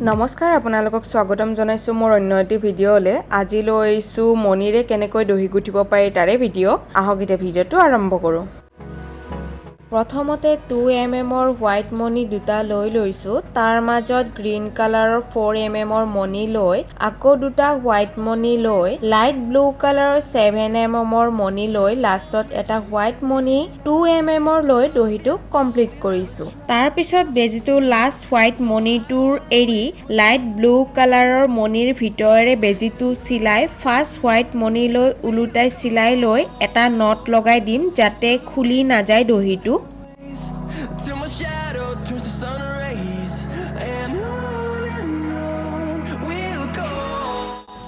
নমস্কাৰ আপোনালোকক স্বাগতম জনাইছো মোৰ অন্য এটি ভিডিঅ'লে আজি লৈছো মনিৰে কেনেকৈ দহি গুঠিব পাৰি তাৰে ভিডিঅ' আহক এতিয়া ভিডিঅ'টো আৰম্ভ কৰো প্ৰথমতে 2 mm ৰ হোৱাইট মনি দুটা লৈ লৈছো তাৰ মাজত গ্ৰীন কালাৰৰ 4 mm ৰ মনি লৈ আকৌ দুটা হোৱাইট মনি লৈ লাইট ব্লু কালাৰৰ 7 mm ৰ মনি লৈ লাষ্টত এটা হোৱাইট মনি 2 mm ৰ লৈ দহিটো কমপ্লিট কৰিছো তাৰ পিছত বেজিটো লাষ্ট হোৱাইট মনিটোৰ এৰি লাইট ব্লু কালাৰৰ মনিৰ ভিতৰে বেজিটো চিলাই ফাৰ্ষ্ট হোৱাইট মনি লৈ উলুটাই চিলাই লৈ এটা নট লগাই দিম যাতে খুলি না যায় দহিটো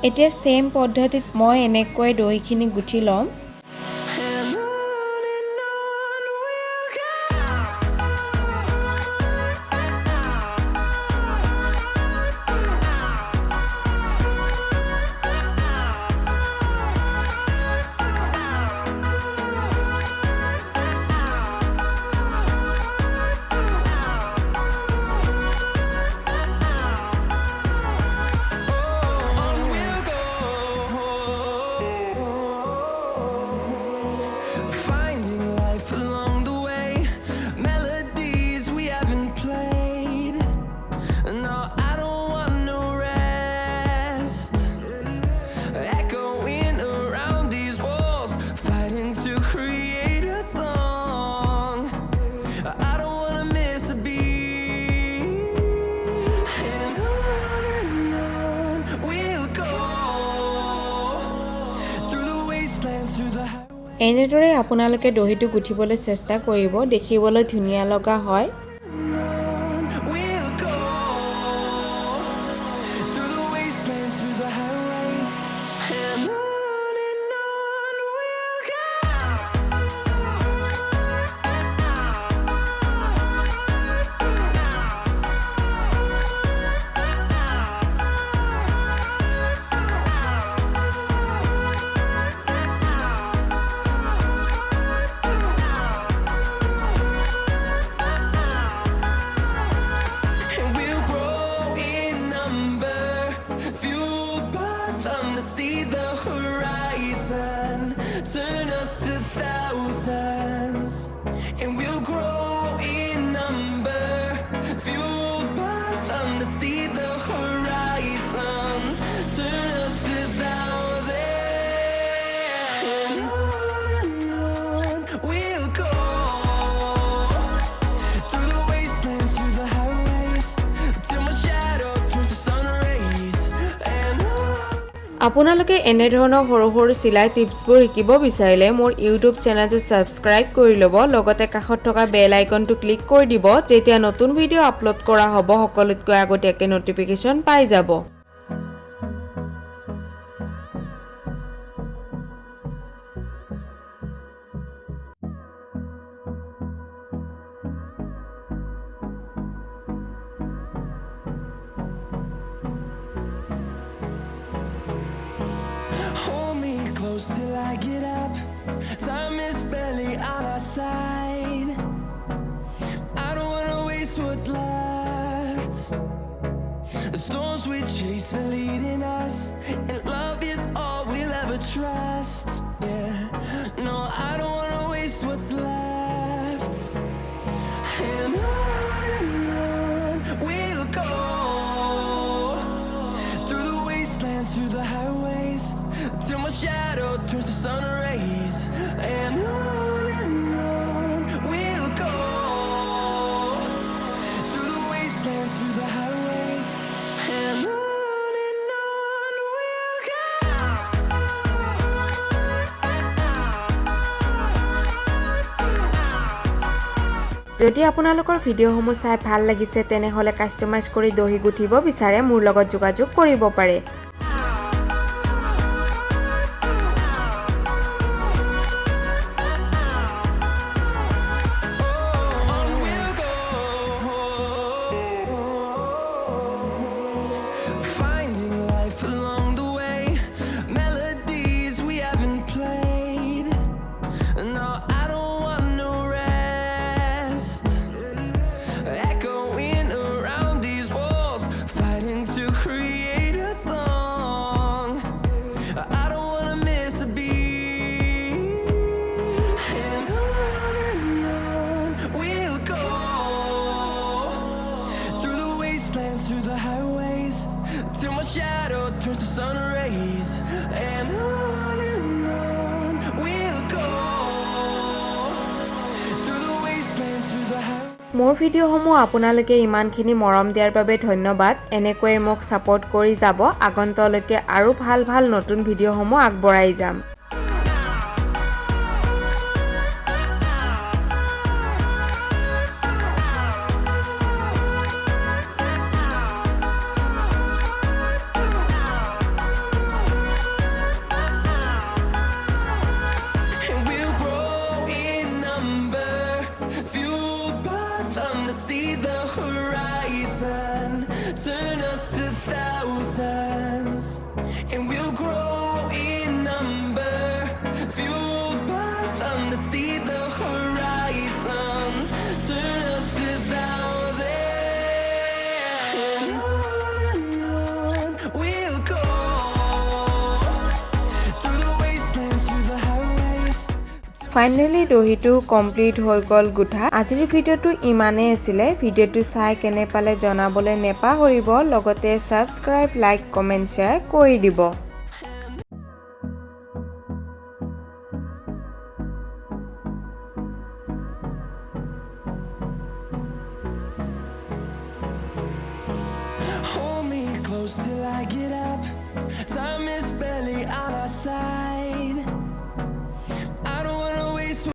এতিয়া সেম পদ্ধতিত মই এনেকৈ দহিখিনি গুঠি লম এনেদৰে আপোনালোকে দহিটো গুঠিবলৈ চেষ্টা কৰিব দেখিবলৈ ধুনীয়া লগা হয় আপোনালোকে এনে ধৰণৰ সৰু সৰু চিলাই টিপছবোৰ শিকিব বিচাৰিলে মোৰ ইউটিউব চেনেলটো সাবস্ক্ৰাইব কৰি ল'ব লগতে কাষত থকা বেল আইকনটো ক্লিক কৰি দিব যেতিয়া নতুন ভিডিঅ' আপলোড কৰা হ'ব সকলোতকৈ আগতীয়াকৈ নটিফিকেশ্যন পাই যাব Till I get up, time is barely on our side. I don't wanna waste what's left. The storms we chase are leading us, and love is all we'll ever trust. Yeah, no, I don't wanna waste what's left. And on we'll go, through the wastelands, through the highways, till my shadow turns to sun rays. And on we'll go, through the wastelands, through the highways. And on we'll go. যদি আপোনালোকৰ ভিডিঅ'সমূহ চাই ভাল লাগিছে তেনেহলে customise কৰি দহি গুঠিব বিচাৰে মোৰ লগত যোগাযোগ কৰিব পাৰে Echoing around these walls, fighting মোৰ ভিডিঅ'সমূহ আপোনালোকে ইমানখিনি মৰম দিয়াৰ বাবে ধন্যবাদ। এনেকৈয়ে মোক ছাপোৰ্ট কৰি যাব। আগন্তলৈকে আৰু ভাল ভাল নতুন ভিডিঅ'সমূহ আগবঢ়াই যাম। And we'll grow in number, fueled by them to see the horizon, turn us to thousands. And we'll grow in number, fueled by them to see the horizon, turn us to thousands. And on we'll go, through the wastelands, through the highways. Finally দহিটো complete হৈ গ'ল গোঠা। আজিৰ ভিডিঅ'টো ইমানেই আছিলে। ভিডিঅ'টো চাই কেনে পালে জনাবলৈ নেপাহৰিব। লগতে ছাবস্ক্ৰাইব, লাইক, কমেণ্ট, শ্বেয়াৰ কৰি দিব। Hold me close till I get up. Time is barely on our side.